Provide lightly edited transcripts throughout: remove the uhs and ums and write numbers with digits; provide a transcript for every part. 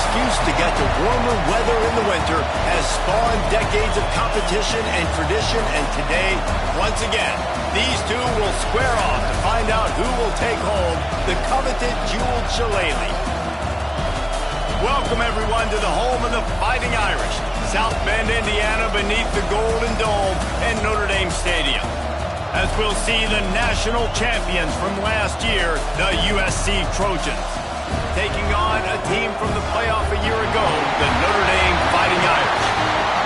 excuse to get to warmer weather in the winter has spawned decades of competition and tradition, and today, once again, these two will square off to find out who will take home the coveted jeweled shillelagh. Welcome, everyone, to the home of the Fighting Irish, South Bend, Indiana, beneath the Golden Dome and Notre Dame Stadium, as we'll see the national champions from last year, the USC Trojans, taking on a team from the playoff a year ago, the Notre Dame Fighting Irish.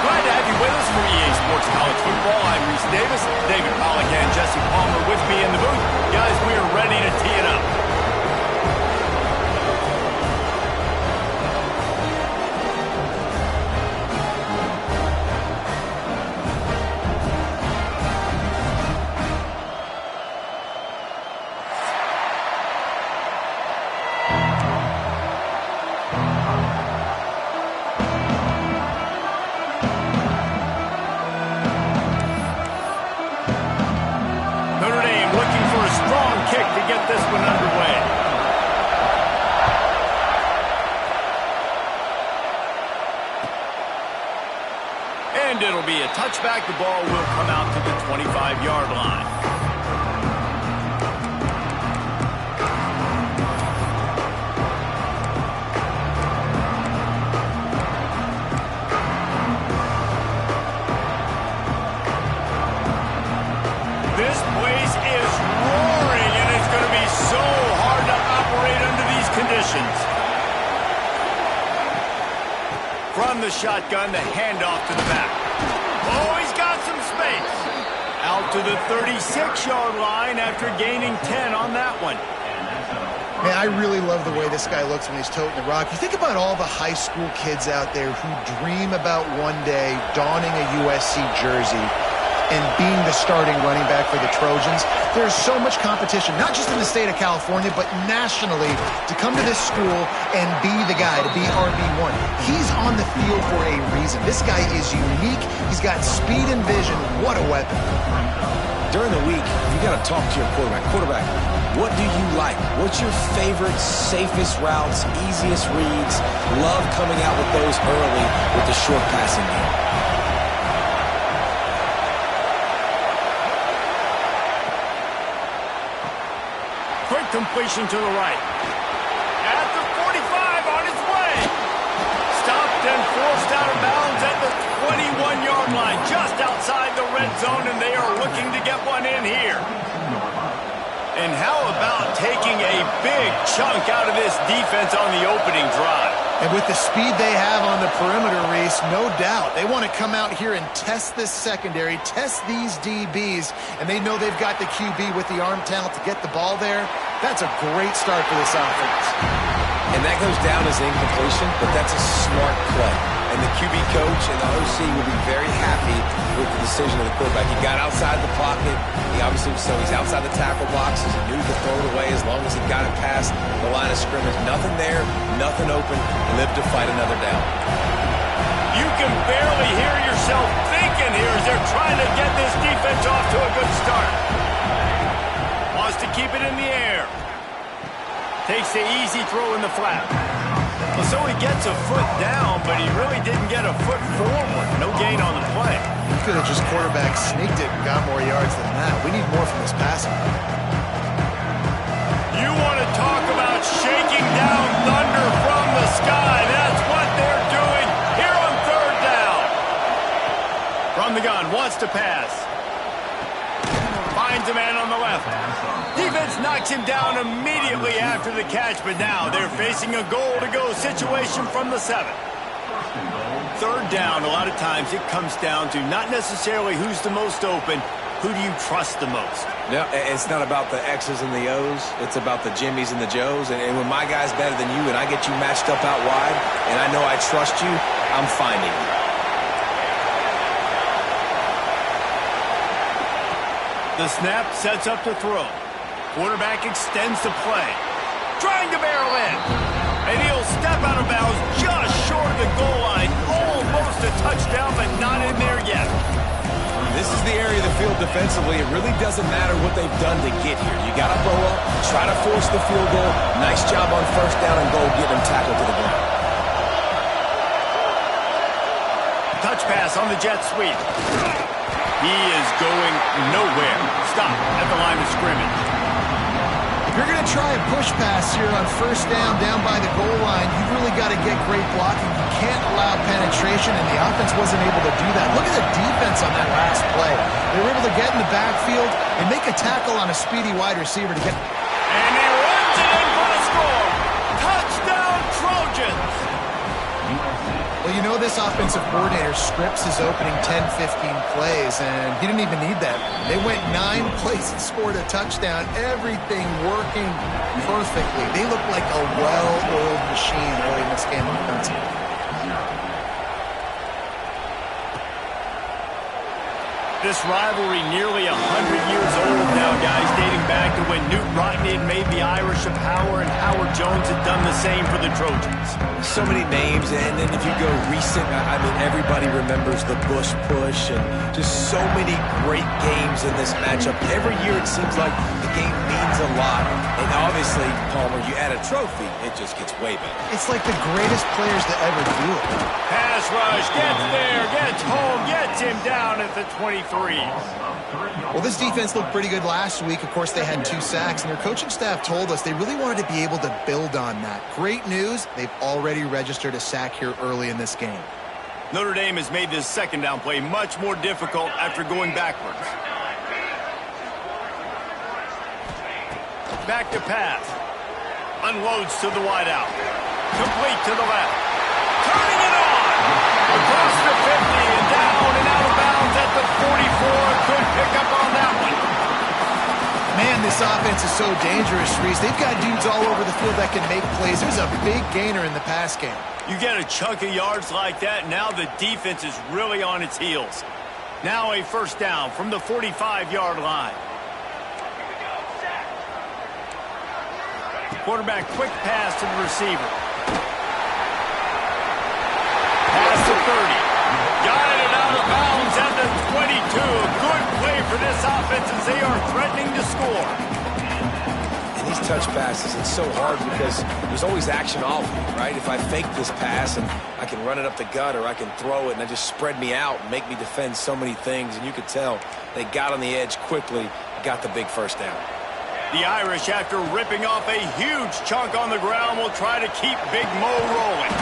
Glad to have you with us for EA Sports College Football. I'm Reese Davis, David Pollack and Jesse Palmer with me in the booth. Guys, we are ready to tee it up. And it'll be a touchback. The ball will come out to the 25-yard line. This place is roaring, and it's going to be so hard to operate under these conditions. From the shotgun, the handoff to the back. Oh, he's got some space. Out to the 36-yard line after gaining 10 on that one. Man, I really love the way this guy looks when he's toting the rock. You think about all the high school kids out there who dream about one day donning a USC jersey and being the starting running back for the Trojans. There's so much competition, not just in the state of California, but nationally, to come to this school and be the guy, to be RB1. He's on the field for a reason. This guy is unique. He's got speed and vision. What a weapon. During the week, you got to talk to your quarterback. Quarterback, what do you like? What's your favorite, safest routes, easiest reads? Love coming out with those early with the short passing game. Quick completion to the right. At the 45, on its way. Stopped and forced out of bounds at the 21-yard line, just outside the red zone, and they are looking to get one in here. And how about taking a big chunk out of this defense on the opening drive? And with the speed they have on the perimeter, Reese, no doubt, they want to come out here and test this secondary, test these DBs, and they know they've got the QB with the arm talent to get the ball there. That's a great start for this offense. And that goes down as incompletion, but that's a smart play. And the QB coach and the OC will be very happy with the decision of the quarterback. He got outside the pocket. He obviously, so he's outside the tackle boxes. He knew to throw it away as long as he got it past the line of scrimmage. Nothing there, nothing open. Lived to fight another down. You can barely hear yourself thinking here as they're trying to get this defense off to a good start. Wants to keep it in the air. Takes the easy throw in the flat. Well, so he gets a foot down, but he really didn't get a foot forward. No gain on the play. He could have just quarterback sneaked it and got more yards than that. We need more from this passing. You want to talk about shaking down thunder from the sky. That's what they're doing here on third down. From the gun, wants to pass. Finds a man on the left. Defense knocks him down immediately after the catch, but now they're facing a goal-to-go situation from the 7. Third down, a lot of times it comes down to not necessarily who's the most open, who do you trust the most? No, it's not about the X's and the O's. It's about the Jimmies and the Joes. And when my guy's better than you and I get you matched up out wide and I know I trust you, I'm finding you. The snap sets up to throw. Quarterback extends the play. Trying to barrel in. And he'll step out of bounds just short of the goal line. Almost a touchdown, but not in there yet. This is the area of the field defensively. It really doesn't matter what they've done to get here. You got to blow up, try to force the field goal. Nice job on first down and goal, getting them tackled to the ground. pass on the jet sweep. He is going nowhere. Stop at the line of scrimmage. If you're going to try a push pass here on first down by the goal line, you've really got to get great blocking. You can't allow penetration, and the offense wasn't able to do that. Look at the defense on that last play. They were able to get in the backfield and make a tackle on a speedy wide receiver to get... And he runs it in for the score. Touchdown, Trojans. Well, you know this offensive coordinator scripts his opening 10, 15 plays, and he didn't even need that. They went 9 plays and scored a touchdown. Everything working perfectly. They look like a well-oiled machine early in this game offensively. This rivalry nearly 100 years old now, guys, dating back to when Newt Rockne had made the Irish a power and Howard Jones had done the same for the Trojans. So many names, and then if you go recent, I mean, everybody remembers the Bush push and just so many great games in this matchup. Every year it seems like the game means a lot, and obviously, Palmer, you add a trophy, it just gets way better. It's like the greatest players to ever do it. Pass rush, gets there, gets home, gets him down at the 23. Well, this defense looked pretty good last week. Of course, they had 2 sacks, and their coaching staff told us they really wanted to be able to build on that. Great news, they've already registered a sack here early in this game. Notre Dame has made this second down play much more difficult after going backwards. Back to pass. Unloads to the wideout. Complete to the left. Turning it on. Across the 50 and down and out of bounds at the 44. Could pick up on that one. Man, this offense is so dangerous, Reese. They've got dudes all over the field that can make plays. There's a big gainer in the pass game. You get a chunk of yards like that, now the defense is really on its heels. Now a first down from the 45-yard line. Quarterback quick pass to the receiver. Pass to 30. Got it out of bounds at the 22. Good play for this offense as they are threatening to score. And these touch passes, it's so hard because there's always action off of you, right? If I fake this pass and I can run it up the gut or I can throw it and it just spread me out and make me defend so many things. And you could tell they got on the edge quickly, got the big first down. The Irish, after ripping off a huge chunk on the ground, will try to keep Big Mo rolling.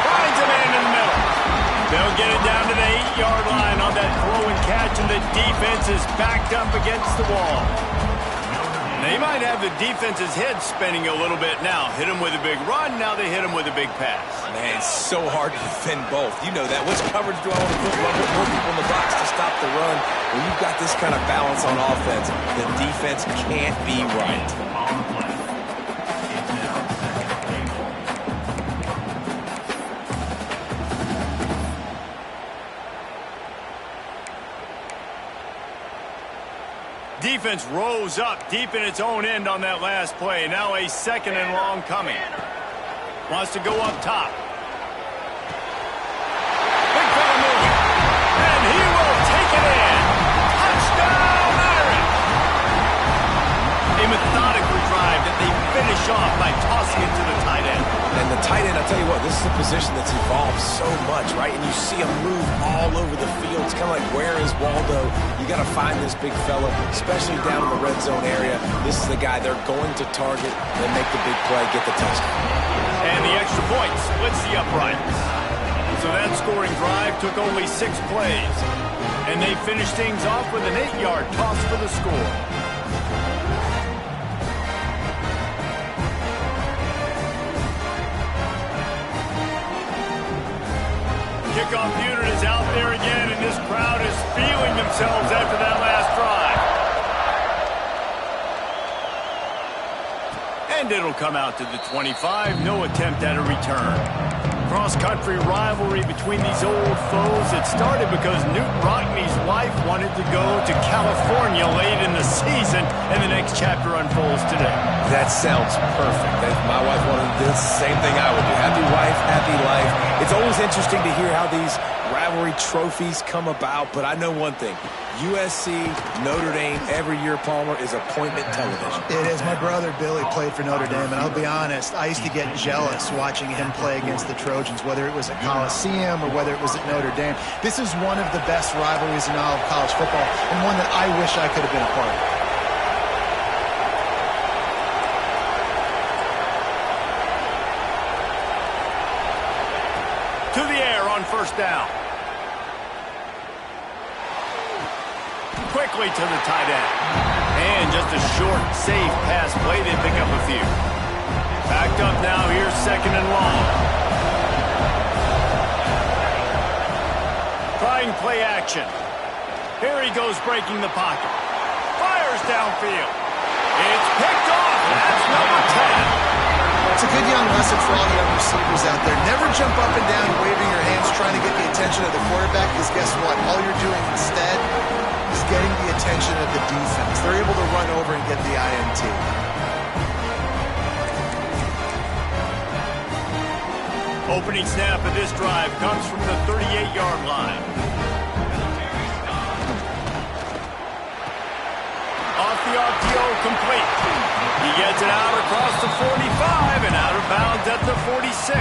Finds a man in the middle. They'll get it down to the 8-yard line on that throw and catch, and the defense is backed up against the wall. They might have the defense's head spinning a little bit now. Hit him with a big run, now they hit him with a big pass. Man, it's so hard to defend both. You know that. Which coverage do I want to put? More people in the box to stop the run? When you've got this kind of balance on offense, the defense can't be right. Defense rose up deep in its own end on that last play. Now a second and long coming. Wants to go up top. Big fella moving. And he will take it in. Touchdown, Irish. A methodical drive that they finish off by tossing it to the tight end. And the tight end, I'll tell you what, this is a position that's evolved so much, right? And you see him move all over the field. It's kind of like, where is Waldo? You got to find this big fella, especially down in the red zone area. This is the guy they're going to target and make the big play, get the touchdown. And the extra point splits the uprights. So that scoring drive took only 6 plays. And they finished things off with an 8-yard toss for the score. Kickoff unit is out there again, and this crowd is feeling themselves after that last drive. And it'll come out to the 25. No attempt at a return. Cross-country rivalry between these old foes. It started because Newt Rockne's wife wanted to go to California late in the season, and the next chapter unfolds today. That sounds perfect. If my wife wanted to do the same thing I would do. Happy wife, happy life. It's always interesting to hear how these rivalry trophies come about, but I know one thing. USC, Notre Dame, every year, Palmer, is appointment television. It is. My brother Billy played for Notre Dame, and I'll be honest, I used to get jealous watching him play against the Trojans, whether it was at Coliseum or whether it was at Notre Dame. This is one of the best rivalries in all of college football, and one that I wish I could have been a part of. To the air on first down. Quickly to the tight end. And just a short, safe pass play. They pick up a few. Backed up now. Here's second and long. Trying play action. Here he goes breaking the pocket. Fires downfield. It's picked off. That's number 10. It's a good young lesson for all the young receivers out there. Never jump up and down waving your hands trying to get the attention of the quarterback, because guess what? All you're doing instead is getting the attention of the defense. They're able to run over and get the INT. Opening snap of this drive comes from the 38-yard line. Off the RPO, complete. He gets it out across the 45 and out of bounds at the 46.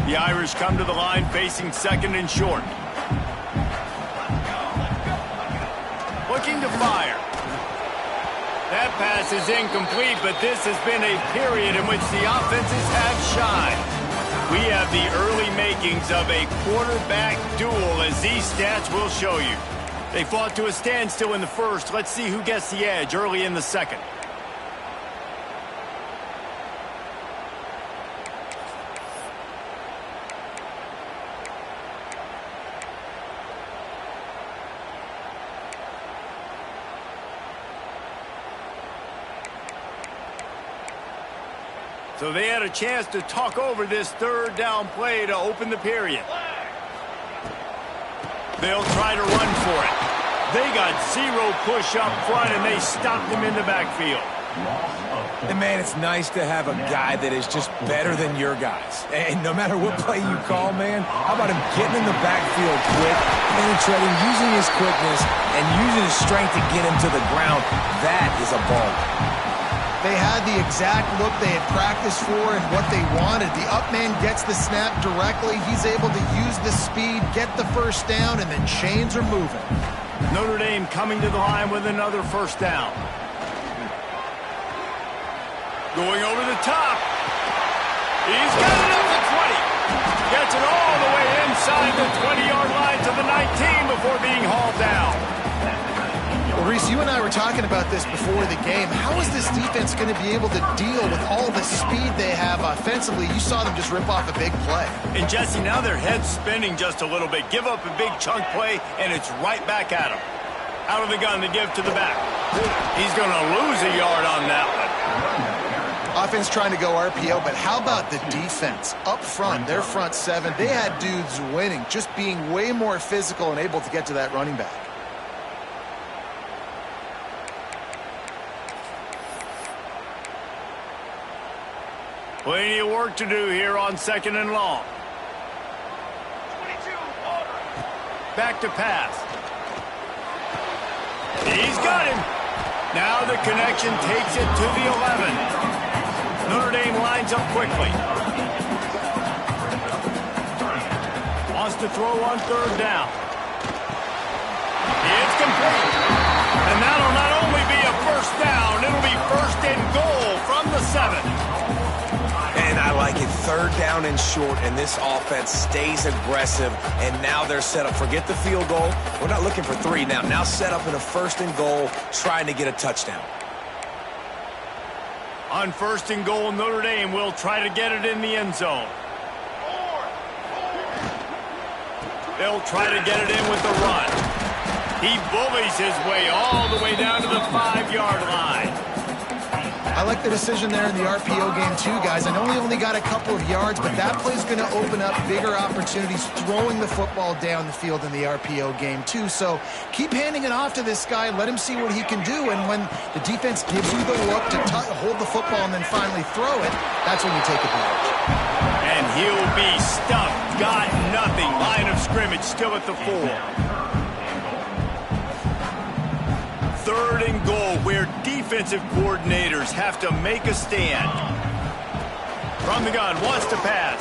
The Irish come to the line facing second and short. Looking to fire. That pass is incomplete, but this has been a period in which the offenses have shined. We have the early makings of a quarterback duel, as these stats will show you. They fought to a standstill in the first. Let's see who gets the edge early in the second. So they had a chance to talk over this third down play to open the period. They'll try to run for it. They got zero push up front, and they stopped him in the backfield. And, man, it's nice to have a guy that is just better than your guys. And no matter what play you call, man, how about him getting in the backfield quick, penetrating, using his quickness, and using his strength to get him to the ground? That is a ball. They had the exact look they had practiced for and what they wanted. The up man gets the snap directly. He's able to use the speed, get the first down, and then chains are moving. Notre Dame coming to the line with another first down. Going over the top. He's got it up to 20. Gets it all the way inside the 20-yard line to the 19 before being hauled down. Well, Reese, you and I were talking about this before the game. How is this defense going to be able to deal with all the speed they have offensively? You saw them just rip off a big play. And, Jesse, now their head's spinning just a little bit. Give up a big chunk play, and it's right back at them. Out of the gun to give to the back. He's going to lose a yard on that one. Offense trying to go RPO, but how about the defense? Up front, their front seven, they had dudes winning, just being way more physical and able to get to that running back. Plenty of work to do here on second and long. Back to pass. He's got him. Now the connection takes it to the 11. Notre Dame lines up quickly. Wants to throw on third down. It's complete. And that'll not only be a first down, it'll be first and goal from the 7. And I like it. Third down and short, and this offense stays aggressive, and now they're set up. Forget the field goal. We're not looking for 3 now. Now set up in a first and goal, trying to get a touchdown. On first and goal, Notre Dame will try to get it in the end zone. They'll try to get it in with the run. He bullies his way all the way down to the 5-yard line. I like the decision there in the RPO game too, guys. I know he only got a couple of yards, but that play's going to open up bigger opportunities throwing the football down the field in the RPO game too. So keep handing it off to this guy. Let him see what he can do. And when the defense gives you the look to hold the football and then finally throw it, that's when you take advantage. And he'll be stuffed. Got nothing. Line of scrimmage still at the 4. 3rd and goal, where defensive coordinators have to make a stand. From the gun, wants to pass.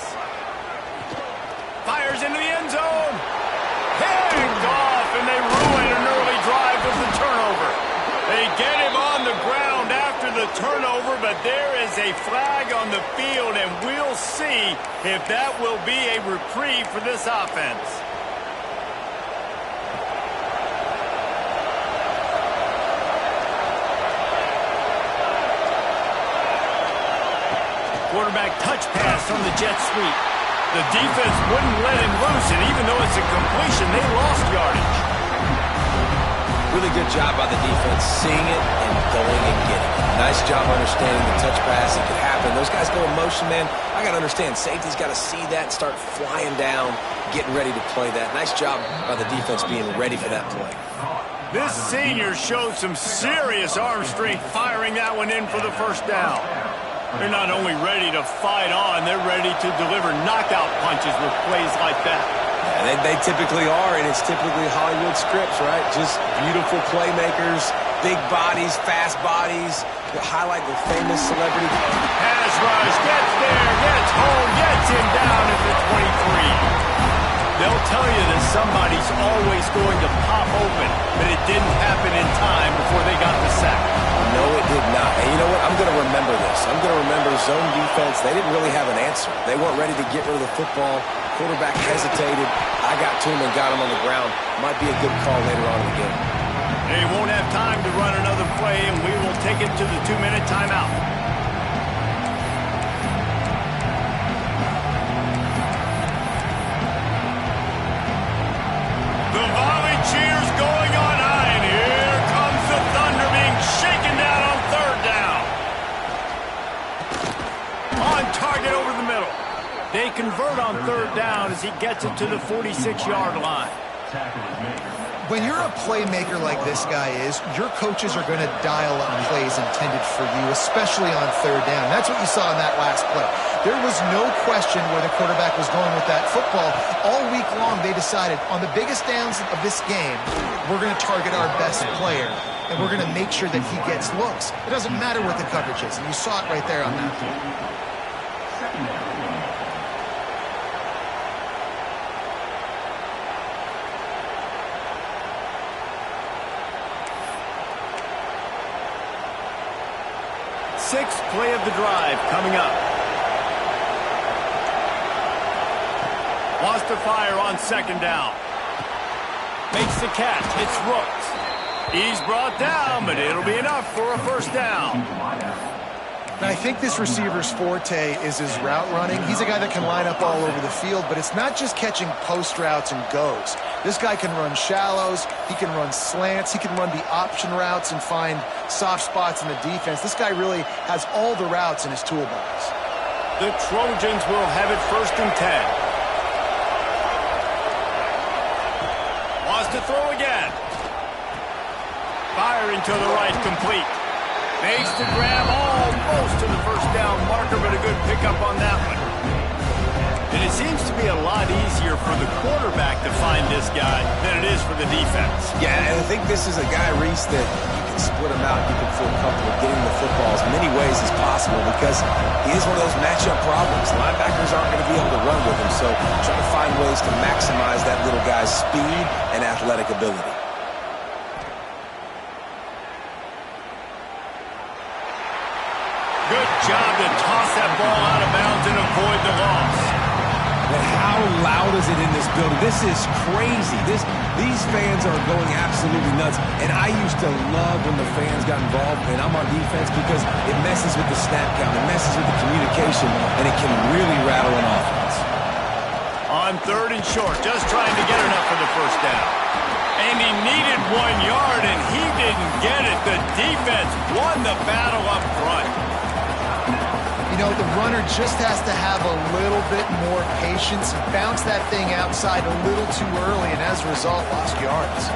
Fires into the end zone. Picked off, and they ruin an early drive with the turnover. They get him on the ground after the turnover, but there is a flag on the field, and we'll see if that will be a reprieve for this offense. Quarterback touch pass on the jet sweep. The defense wouldn't let him loose, and even though it's a completion, they lost yardage. Really good job by the defense, seeing it and going and getting it. Nice job understanding the touch pass. It could happen. Those guys go in motion, man. I got to understand, safety's got to see that and start flying down, getting ready to play that. Nice job by the defense being ready for that play. This senior showed some serious arm strength firing that one in for the first down. They're not only ready to fight on, they're ready to deliver knockout punches with plays like that. Yeah, they typically are, and it's typically Hollywood scripts, right? Just beautiful playmakers, big bodies, fast bodies, that highlight the famous celebrity. Pass rush, gets there, gets home, gets him down at the 23. They'll tell you that somebody's always going to pop open, but it didn't happen in time before they got the sack. No, it did not. And you know what? I'm going to remember this. I'm going to remember zone defense. They didn't really have an answer. They weren't ready to get rid of the football. Quarterback hesitated. I got to him and got him on the ground. Might be a good call later on in the game. They won't have time to run another play, and we will take it to the 2-minute timeout. The volley cheers going on high, and here comes the Thunder being shaken down on 3rd down. On target over the middle. They convert on 3rd down as he gets it to the 46-yard line. When you're a playmaker like this guy is, your coaches are going to dial up plays intended for you, especially on 3rd down. That's what you saw in that last play. There was no question where the quarterback was going with that football. All week long, they decided on the biggest downs of this game, we're going to target our best player, and we're going to make sure that he gets looks. It doesn't matter what the coverage is, and you saw it right there on that play. Sixth play of the drive coming up. Wants to fire on 2nd down. Makes the catch. It's Rooks. He's brought down, but it'll be enough for a 1st down. And I think this receiver's forte is his route running. He's a guy that can line up all over the field, but it's not just catching post routes and goes. This guy can run shallows, he can run slants, he can run the option routes and find soft spots in the defense. This guy really has all the routes in his toolbox. The Trojans will have it 1st and 10. Wants to throw again. Firing to the right, complete. Makes the grab almost to the 1st down marker, but a good pickup on that one. And it seems to be a lot easier for the quarterback to find this guy than it is for the defense. Yeah, and I think this is a guy, Reese, that you can split him out. You can feel comfortable getting the football as many ways as possible because he is one of those matchup problems. Linebackers aren't going to be able to run with him, so try to find ways to maximize that little guy's speed and athletic ability. Good job to toss that ball out of bounds and avoid the loss. But how loud is it in this building? This is crazy. These fans are going absolutely nuts. And I used to love when the fans got involved, and I'm on defense because it messes with the snap count, it messes with the communication, and it can really rattle an offense. On 3rd and short, just trying to get enough for the 1st down. And he needed 1 yard, and he did didn't get it. The defense won the battle up front. You know, the runner just has to have a little bit more patience and bounce that thing outside a little too early, and as a result, lost yards.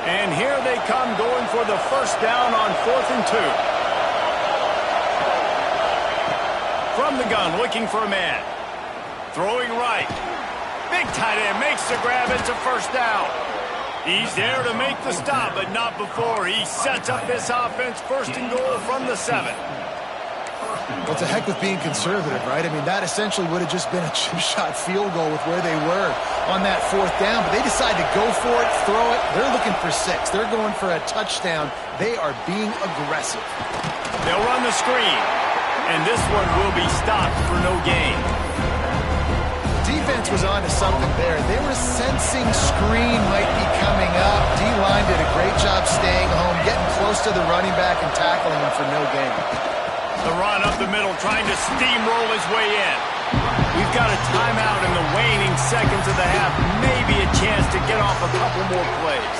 And here they come going for the first down on 4th and 2. From the gun, looking for a man. Throwing right. Big tight end makes the grab. It's a first down. He's there to make the stop, but not before. He sets up this offense 1st and goal from the 7. Well, it's a heck with being conservative, right? I mean, that essentially would have just been a chip-shot field goal with where they were on that 4th down, but they decide to go for it, throw it. They're looking for 6. They're going for a touchdown. They are being aggressive. They'll run the screen, and this one will be stopped for no gain. Defense was on to something there. They were sensing screen might be coming up. D-line did a great job staying home, getting close to the running back and tackling him for no gain. The run up the middle, trying to steamroll his way in. We've got a timeout in the waning seconds of the half. Maybe a chance to get off a couple more plays.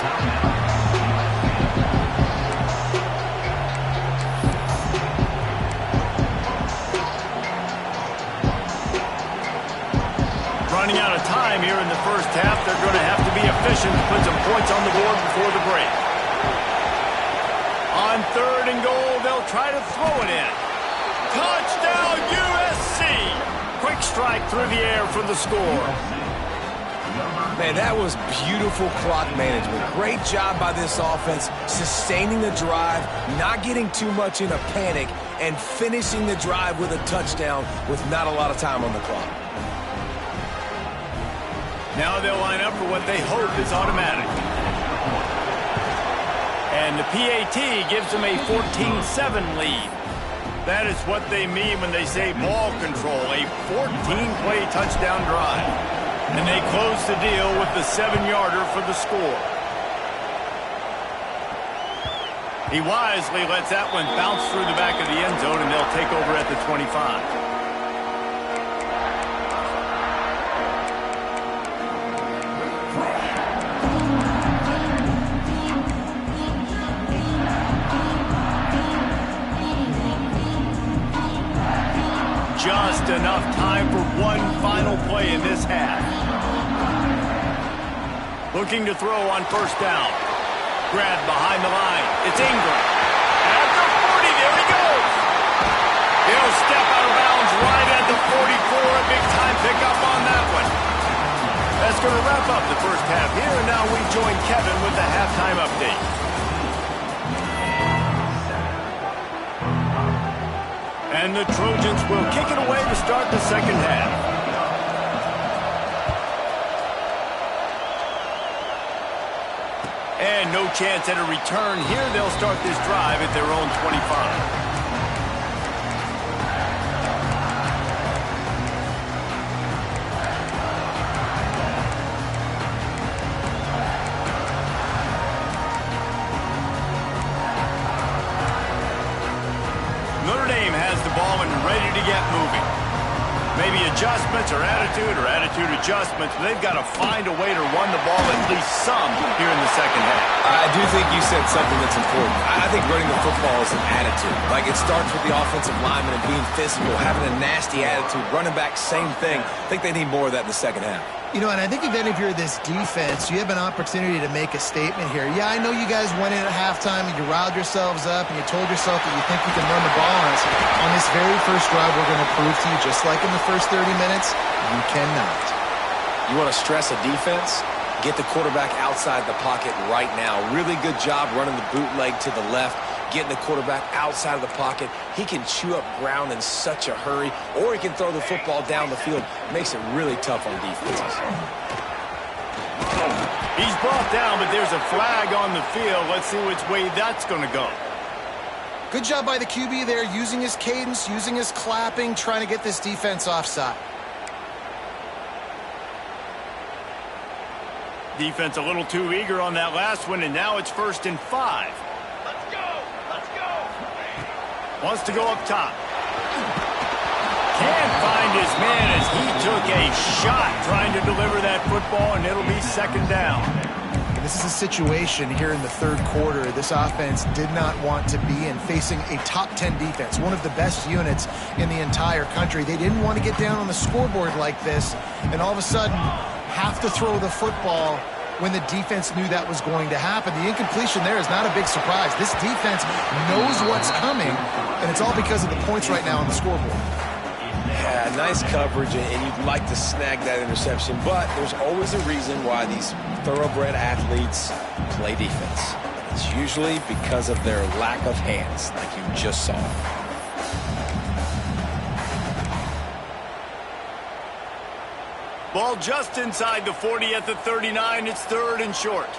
Running out of time here in the first half. They're going to have to be efficient to put some points on the board before the break. On 3rd and goal, they'll try to throw it in. Touchdown, USC! Quick strike through the air for the score. Man, that was beautiful clock management. Great job by this offense, sustaining the drive, not getting too much in a panic, and finishing the drive with a touchdown with not a lot of time on the clock. Now they'll line up for what they hope is automatic. And the PAT gives them a 14-7 lead. That is what they mean when they say ball control, a 14-play touchdown drive. And they close the deal with the 7-yarder for the score. He wisely lets that one bounce through the back of the end zone, and they'll take over at the 25. Just enough time for one final play in this half. Looking to throw on 1st down. Grab behind the line. It's Ingram. At the 40, there he goes. He'll step out of bounds right at the 44. A big-time pickup on that one. That's going to wrap up the first half here, and now we join Kevin with the halftime update. And the Trojans will kick it away to start the second half. And no chance at a return here. They'll start this drive at their own 25. Notre Dame has the ball and ready to get moving. Maybe adjustments or attitude adjustments, but they've got to find a way to run the ball at least some here in the second half. I do think you said something that's important. I think running the football is an attitude. Like, it starts with the offensive lineman and being physical, having a nasty attitude. Running back, same thing. I think they need more of that in the second half. You know, and I think even if you're this defense, you have an opportunity to make a statement here. Yeah, I know you guys went in at halftime and you riled yourselves up and you told yourself that you think you can run the ball on us. On this very first drive, we're going to prove to you, just like in the first 30 minutes, you cannot. You want to stress a defense? Get the quarterback outside the pocket right now. Really good job running the bootleg to the left, getting the quarterback outside of the pocket. He can chew up ground in such a hurry, or he can throw the football down the field. Makes it really tough on defenses. He's brought down, but there's a flag on the field. Let's see which way that's going to go. Good job by the QB there, using his cadence, using his clapping, trying to get this defense offside. Defense a little too eager on that last one, and now it's 1st and 5. Let's go! Let's go! Wants to go up top. Can't find his man as he took a shot trying to deliver that football, and it'll be 2nd down. This is a situation here in the third quarter this offense did not want to be in, facing a top 10 defense, one of the best units in the entire country. They didn't want to get down on the scoreboard like this, and all of a sudden have to throw the football when the defense knew that was going to happen. The incompletion there is not a big surprise. This defense knows what's coming, and it's all because of the points right now on the scoreboard. Yeah, nice coverage, and you'd like to snag that interception, but there's always a reason why these thoroughbred athletes play defense. It's usually because of their lack of hands, like you just saw. Ball just inside the 40 at the 39. It's 3rd and short.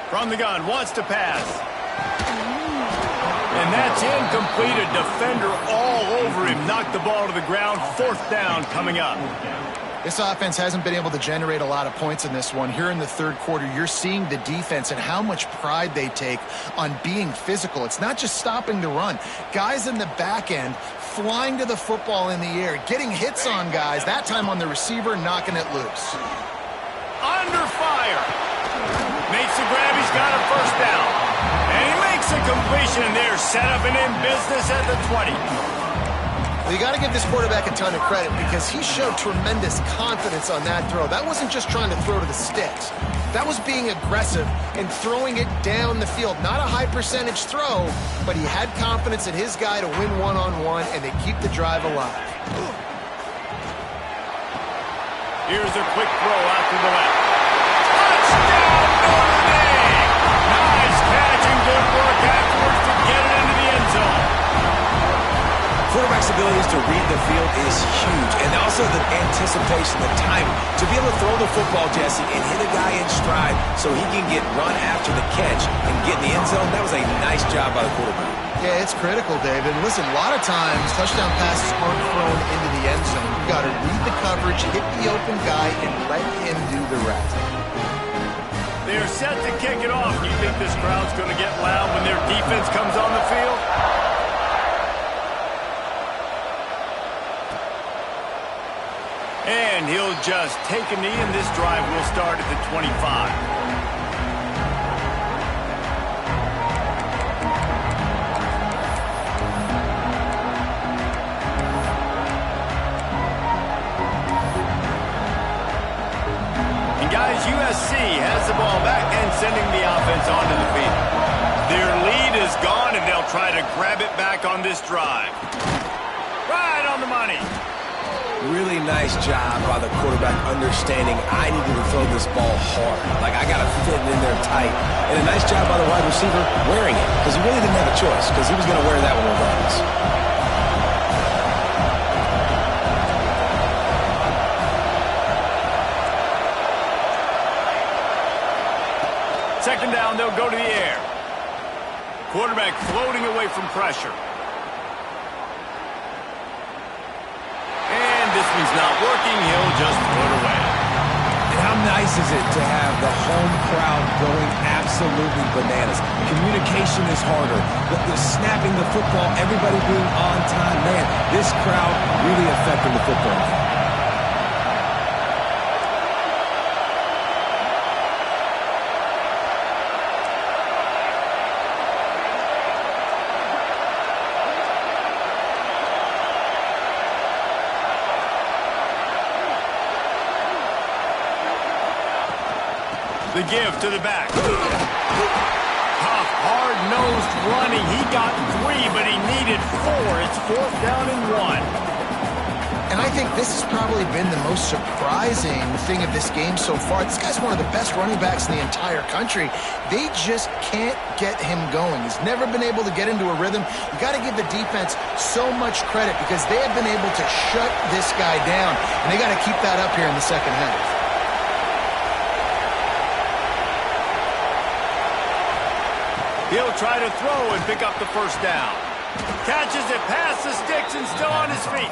From the gun, wants to pass. And that's incomplete. A defender all over him. Knocked the ball to the ground. 4th down coming up. This offense hasn't been able to generate a lot of points in this one. Here in the third quarter, you're seeing the defense and how much pride they take on being physical. It's not just stopping the run. Guys in the back end flying to the football in the air, getting hits on guys, that time on the receiver, knocking it loose. Under fire. Makes the grab. He's got a 1st down. And he makes a completion, and they're set up and in business at the 20. Well, you got to give this quarterback a ton of credit because he showed tremendous confidence on that throw. That wasn't just trying to throw to the sticks. That was being aggressive and throwing it down the field. Not a high percentage throw, but he had confidence in his guy to win one-on-one, and they keep the drive alive. Here's a quick throw out to the left. Touchdown, Notre Dame! Nice catch and good work afterwards to get it into the end zone. Quarterback's abilities to read the field is huge, and also the anticipation, the timing. To be able to throw the football, Jesse, and hit a guy in stride so he can get run after the catch and get in the end zone, that was a nice job by the quarterback. Yeah, it's critical, David. Listen, a lot of times touchdown passes aren't thrown into the end zone. You've got to read the coverage, hit the open guy, and let him do the rest. They're set to kick it off. Do you think this crowd's going to get loud when their defense comes on the field? And he'll just take a knee, and this drive will start at the 25. And guys, USC has the ball back and sending the offense onto the field. Their lead is gone, and they'll try to grab it back on this drive. Right on the money. Really nice job by the quarterback understanding I needed to throw this ball hard. Like, I got to fit it in there tight. And a nice job by the wide receiver wearing it, because he really didn't have a choice, because he was going to wear that one regardless. Second down, they'll go to the air. Quarterback floating away from pressure. This one's not working. He'll just throw it away. And how nice is it to have the home crowd going absolutely bananas? Communication is harder. The snapping the football, everybody being on time. Man, this crowd really affecting the football game. The give to the back. Tough, hard-nosed running. He got 3, but he needed 4. It's 4th down and 1. And I think this has probably been the most surprising thing of this game so far. This guy's one of the best running backs in the entire country. They just can't get him going. He's never been able to get into a rhythm. You got to give the defense so much credit because they have been able to shut this guy down, and they got to keep that up here in the second half. He'll try to throw and pick up the 1st down. Catches it past the sticks and still on his feet.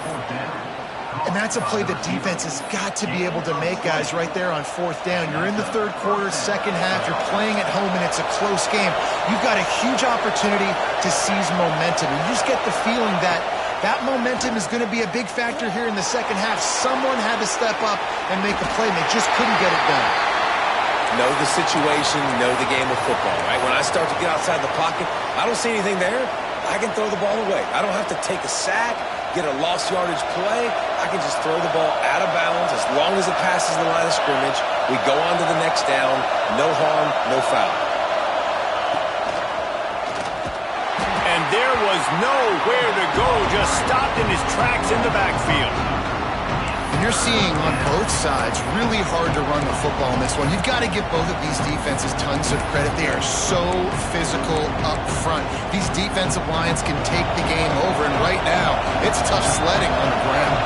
And that's a play the defense has got to be able to make, guys, right there on 4th down. You're in the third quarter, second half. You're playing at home, and it's a close game. You've got a huge opportunity to seize momentum. And you just get the feeling that that momentum is going to be a big factor here in the second half. Someone had to step up and make a play, and they just couldn't get it done. know the situation, know the game of football, right? When I start to get outside the pocket, I don't see anything there, I can throw the ball away. I don't have to take a sack, get a lost yardage play. I can just throw the ball out of bounds. As long as it passes the line of scrimmage, we go on to the next down. No harm, no foul. And there was nowhere to go, just stopped in his tracks in the backfield. You're seeing on both sides really hard to run the football in this one. You've got to give both of these defenses tons of credit. They are so physical up front. These defensive lines can take the game over, and right now, it's tough sledding on the ground.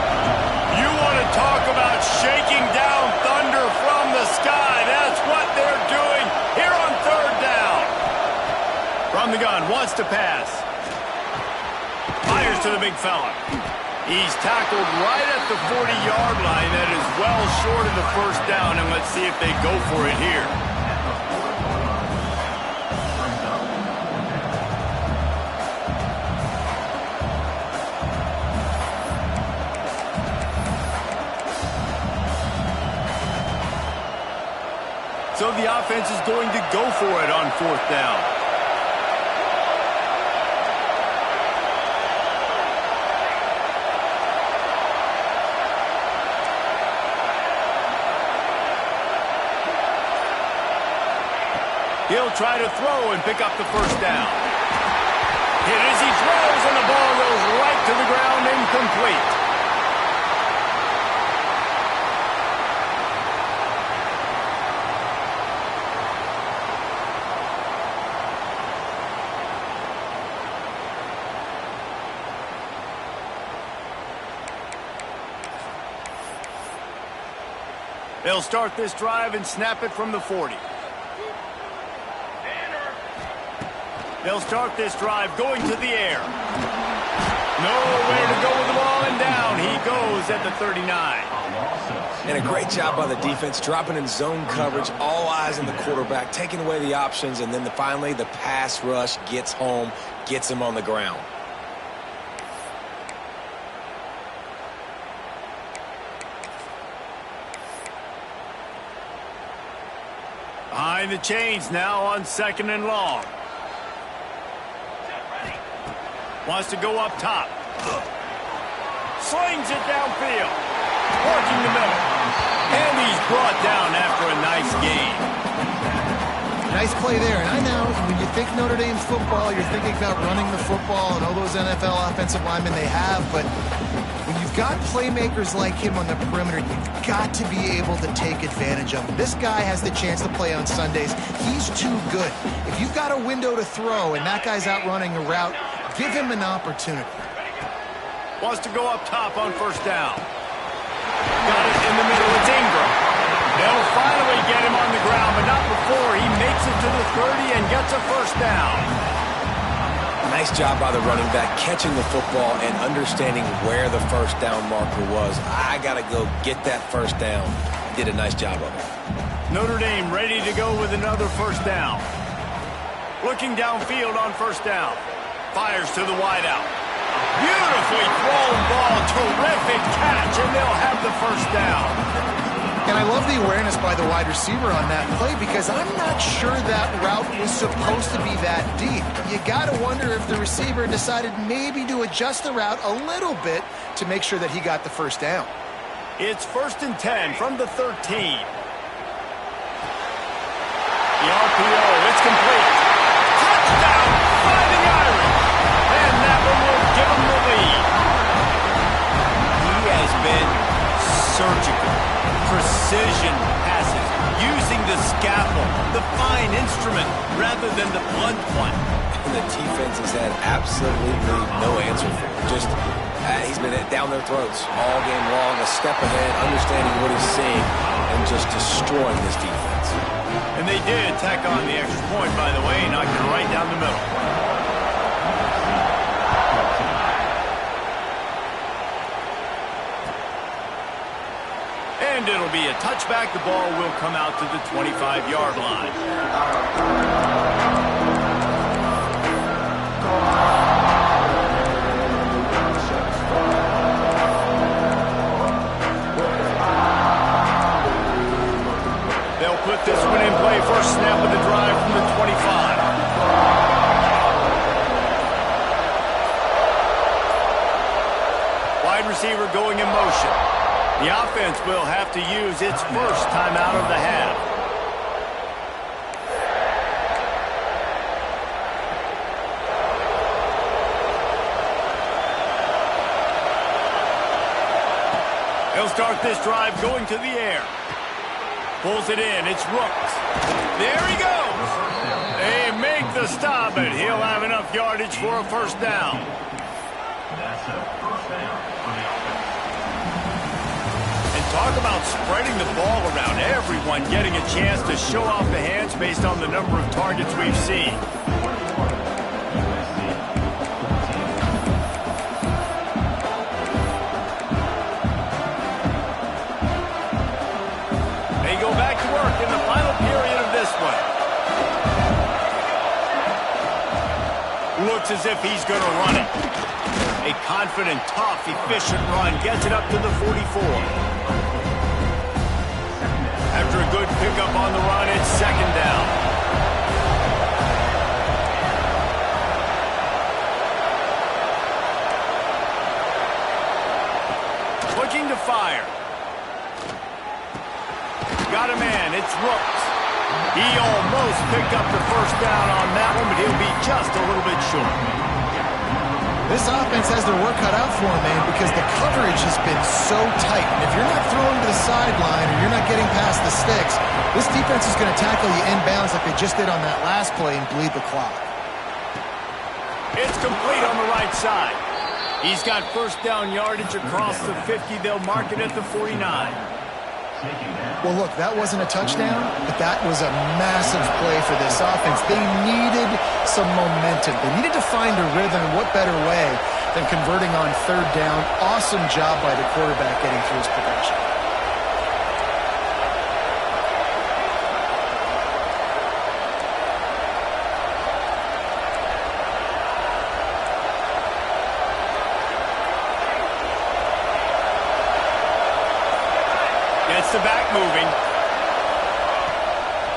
You want to talk about shaking down thunder from the sky. That's what they're doing here on third down. From the gun, wants to pass. Fires to the big fella. He's tackled right at the 40-yard line. That is well short of the first down, and let's see if they go for it here. So the offense is going to go for it on fourth down. He'll try to throw and pick up the first down. Hit as he throws, and the ball goes right to the ground, incomplete. They'll start this drive and snap it from the 40. They'll start this drive going to the air. Nowhere to go with the ball, and down he goes at the 39. And a great job by the defense, dropping in zone coverage, all eyes on the quarterback, taking away the options, and then finally the pass rush gets home, gets him on the ground. Behind the chains now on second and long. Wants to go up top. Slings it downfield. Working the middle. And he's brought down after a nice gain. Nice play there. And I know when you think Notre Dame football, you're thinking about running the football and all those NFL offensive linemen they have. But when you've got playmakers like him on the perimeter, you've got to be able to take advantage of him. This guy has the chance to play on Sundays. He's too good. If you've got a window to throw and that guy's out running a route, give him an opportunity. Wants to go up top on first down. Got it in the middle. It's Ingram. They'll finally get him on the ground, but not before he makes it to the 30 and gets a first down. Nice job by the running back, catching the football and understanding where the first down marker was. I got to go get that first down. Did a nice job of it. Notre Dame ready to go with another first down. Looking downfield on first down. Fires to the wideout. Beautifully thrown ball. Terrific catch, and they'll have the first down. And I love the awareness by the wide receiver on that play because I'm not sure that route was supposed to be that deep. You got to wonder if the receiver decided maybe to adjust the route a little bit to make sure that he got the first down. It's 1st and 10 from the 13. The RPO, it's complete. Touchdown, Fighting Irish. And that one will give him the lead. He has been surgical. Precision passes, using the scaffold, the fine instrument, rather than the blunt one. And the defense has had absolutely no answer for it. Just, he's been down their throats all game long, a step ahead, understanding what he's seeing, and just destroying this defense. And they did tack on the extra point, by the way, knocked it right down the middle. And it'll be a touchback. The ball will come out to the 25-yard line. They'll put this one in play. First snap of the drive from the 25. Wide receiver going in motion. The offense will have to use its first timeout of the half. He'll start this drive going to the air. Pulls it in. It's Rooks. There he goes. They make the stop, and he'll have enough yardage for a first down. And talk about spreading the ball around. Everyone getting a chance to show off the hands based on the number of targets we've seen. In the final period of this one. Looks as if he's going to run it. A confident, tough, efficient run gets it up to the 44. After a good pickup on the run, it's second down. Looking to fire. Got a man, it's Rooks. He almost picked up the first down on that one, but he'll be just a little bit short. This offense has their work cut out for them, man, because the coverage has been so tight. And if you're not throwing to the sideline or you're not getting past the sticks, this defense is going to tackle you inbounds like they just did on that last play and bleed the clock. It's complete on the right side. He's got first down yardage across the 50. They'll mark it at the 49. Well, look, that wasn't a touchdown, but that was a massive play for this offense. They needed some momentum. They needed to find a rhythm, and what better way than converting on third down. Awesome job by the quarterback getting through his progression. Gets the back moving.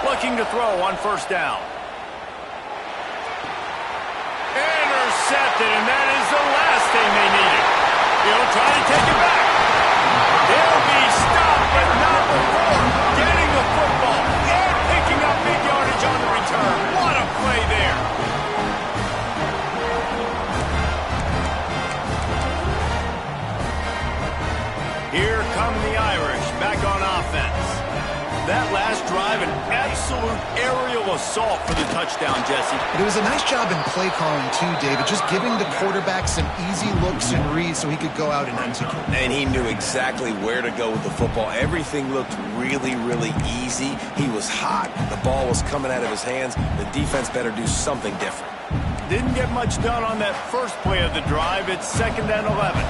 Looking to throw on first down. Intercepted, and that is the last thing they needed. He'll try to take it back. They'll be stopped, but not before getting the football and picking up big yardage on the return. What a play there. Here come the Irish back on offense. That last drive, an absolute aerial assault for the touchdown, Jesse. But it was a nice job in play calling, too, David, just giving the quarterback some easy looks and reads so he could go out and execute. And he knew exactly where to go with the football. Everything looked really, really easy. He was hot. The ball was coming out of his hands. The defense better do something different. Didn't get much done on that first play of the drive. It's 2nd and 11.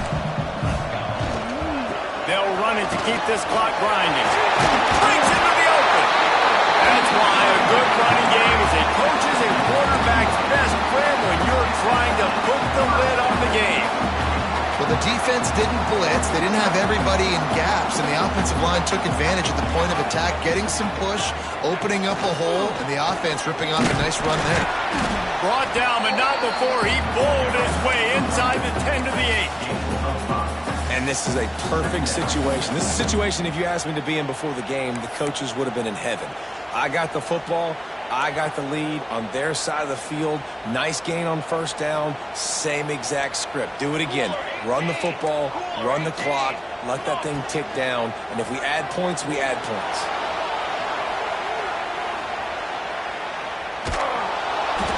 They'll run it to keep this clock grinding. Brings into the open. That's why a good running game is a coach's and quarterback's best friend when you're trying to put the lid on the game. Well, the defense didn't blitz. They didn't have everybody in gaps, and the offensive line took advantage at the point of attack, getting some push, opening up a hole, and the offense ripping off a nice run there. Brought down, but not before he bowled his way inside the 10 to the 8. And this is a perfect situation. This is a situation, if you asked me to be in before the game, the coaches would have been in heaven. I got the football. I got the lead on their side of the field. Nice gain on first down. Same exact script. Do it again. Run the football. Run the clock. Let that thing tick down. And if we add points, we add points.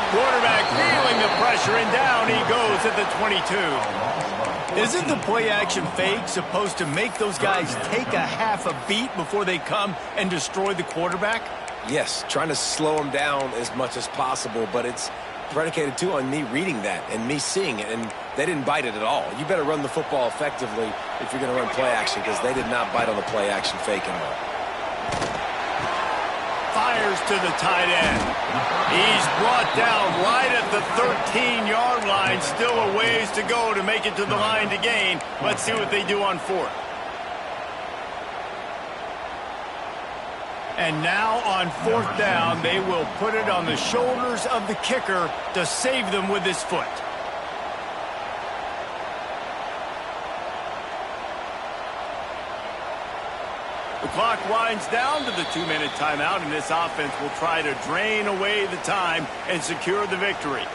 Quarterback feeling the pressure, and down he goes at the 22. Isn't the play-action fake supposed to make those guys take a half a beat before they come and destroy the quarterback? Yes, trying to slow them down as much as possible, but it's predicated, too, on me reading that and me seeing it, and they didn't bite it at all. You better run the football effectively if you're going to run play-action, because they did not bite on the play-action fake at all. Fires to the tight end. He's brought down right at the 13-yard line. Still a ways to go to make it to the line to gain. Let's see what they do on 4th. And now on 4th down, they will put it on the shoulders of the kicker to save them with his foot. The clock winds down to the 2-minute timeout, and this offense will try to drain away the time and secure the victory.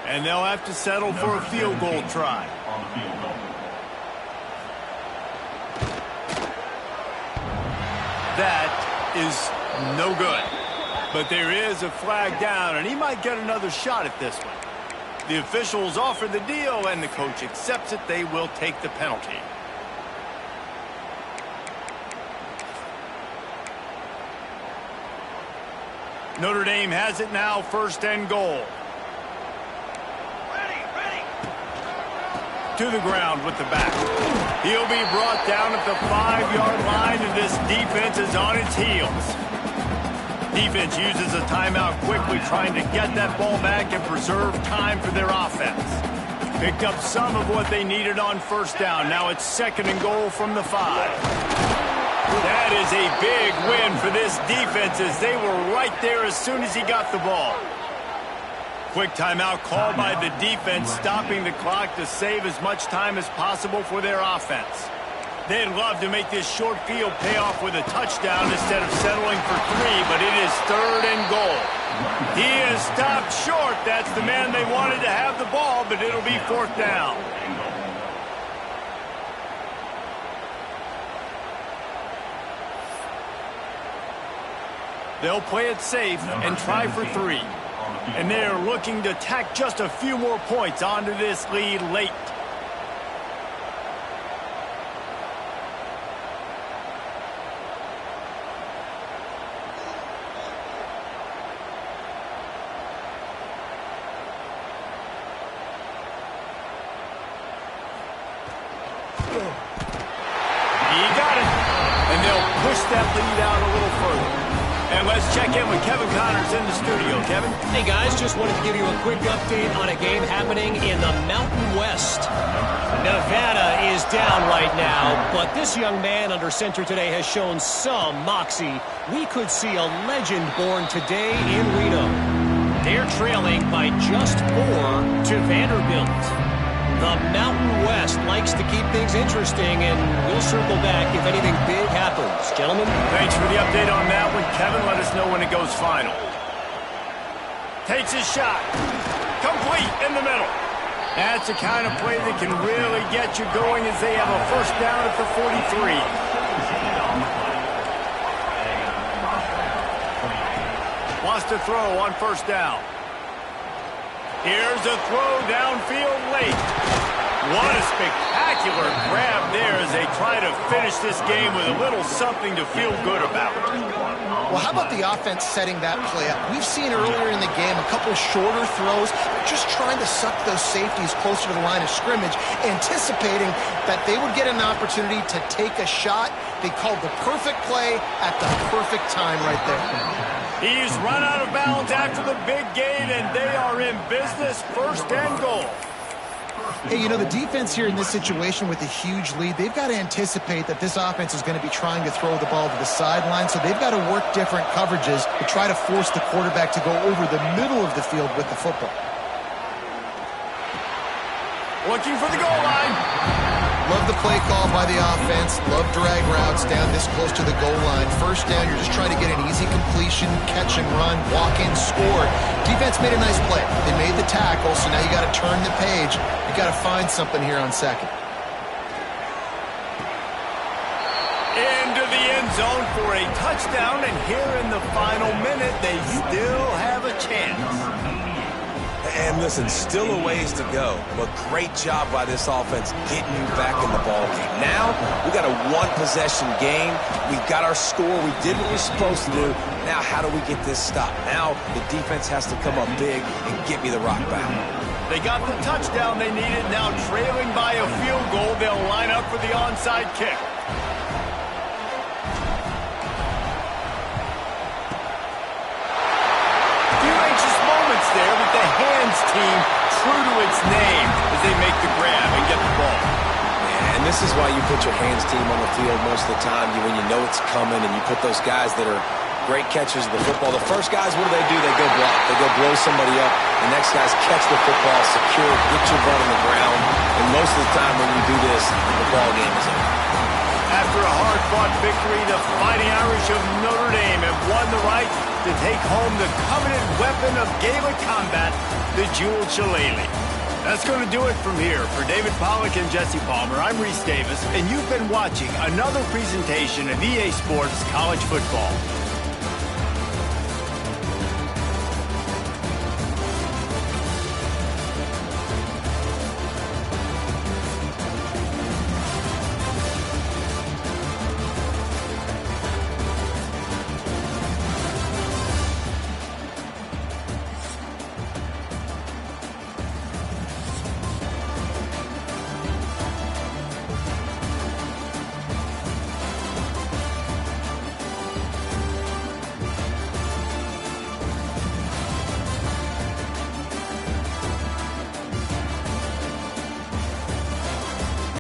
And they'll have to settle for a field goal try. That is no good. But there is a flag down, and he might get another shot at this one. The officials offer the deal, and the coach accepts it. They will take the penalty. Notre Dame has it now, 1st and goal. To the ground with the back. He'll be brought down at the 5-yard line, and this defense is on its heels. Defense uses a timeout quickly, trying to get that ball back and preserve time for their offense. Picked up some of what they needed on 1st down. Now it's 2nd and goal from the 5. That is a big win for this defense, as they were right there as soon as he got the ball. Quick timeout called by the defense, stopping the clock to save as much time as possible for their offense. They'd love to make this short field pay off with a touchdown instead of settling for 3, but it is 3rd and goal. He is stopped short. That's the man they wanted to have the ball, but it'll be 4th down. They'll play it safe and try for 3. And they're looking to tack just a few more points onto this lead late. He got it. And they'll push that lead out a little further. And let's check in with Kevin Connors in the studio. Kevin? Hey, guys, just wanted to give you a quick update on a game happening in the Mountain West. Nevada is down right now, but this young man under center today has shown some moxie. We could see a legend born today in Reno. They're trailing by just 4 to Vanderbilt. The Mountain West likes to keep things interesting, and we'll circle back if anything big happens. Gentlemen? Thanks for the update on that one, Kevin. Let us know when it goes final. Takes his shot. Complete in the middle. That's the kind of play that can really get you going, as they have a 1st down at the 43. Wants to throw on 1st down. Here's a throw downfield late. What a spectacular grab there as they try to finish this game with a little something to feel good about. Well, how about the offense setting that play up? We've seen earlier in the game a couple shorter throws, just trying to suck those safeties closer to the line of scrimmage, anticipating that they would get an opportunity to take a shot. They called the perfect play at the perfect time right there. He's run out of bounds after the big gain, and they are in business. 1st and goal. Hey, you know, the defense here in this situation with a huge lead, they've got to anticipate that this offense is going to be trying to throw the ball to the sideline, so they've got to work different coverages to try to force the quarterback to go over the middle of the field with the football. Looking for the goal line. Love the play call by the offense. Love drag routes down this close to the goal line. 1st down, you're just trying to get an easy completion, catch and run, walk in, score. Defense made a nice play. They made the tackle, so now you got to turn the page. You got to find something here on 2nd. Into the end zone for a touchdown, and here in the final minute, they still have a chance. And listen, still a ways to go, but great job by this offense getting you back in the ball game. Now, we got a 1-possession game. We got our score. We did what we're supposed to do. Now, how do we get this stopped? Now, the defense has to come up big and get me the rock back. They got the touchdown they needed. Now, trailing by a field goal, they'll line up for the onside kick. There with the hands team true to its name as they make the grab and get the ball. And this is why you put your hands team on the field most of the time when you know it's coming, and you put those guys that are great catchers of the football. The first guys, what do? They go block. They go blow somebody up. The next guys catch the football, secure, get your butt on the ground. And most of the time when you do this, the ball game is over. After a hard-fought victory, the Fighting Irish of Notre Dame have won the right to take home the coveted weapon of Gaelic combat, the jeweled shillelagh. That's going to do it from here. For David Pollack and Jesse Palmer, I'm Reese Davis, and you've been watching another presentation of EA Sports College Football.